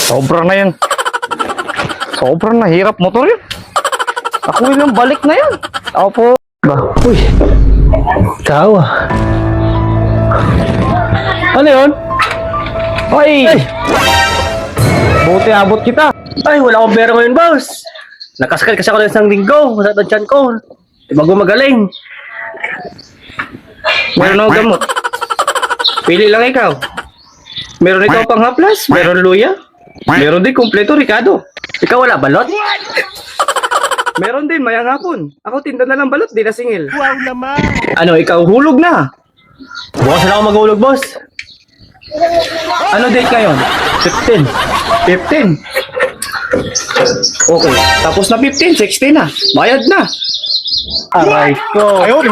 Sobra na yan. Sobrang nahirap motor yun. Ako yung balik na yan. Ako po. Uy, ikaw ah. Ano yun? Ay! Buti abot kita. Ay, wala akong pera ngayon, boss. Nakasakit kasi ako ng isang linggo. Masakit ang tiyan ko. Di bago magaling. Meron ako gamot. Pili lang ikaw. Meron ikaw pang haplas, meron luya, meron din kumpleto Ricardo. Ikaw wala balot? Meron din mayang hapon. Ako tinda na lang balot, di na singil. Ano, ikaw hulog na? Bukas na ako maghulog, boss. Ano date ngayon? 15. 15. Okay, tapos na 15, 16 na. Bayad na. Aray ko. Ayun,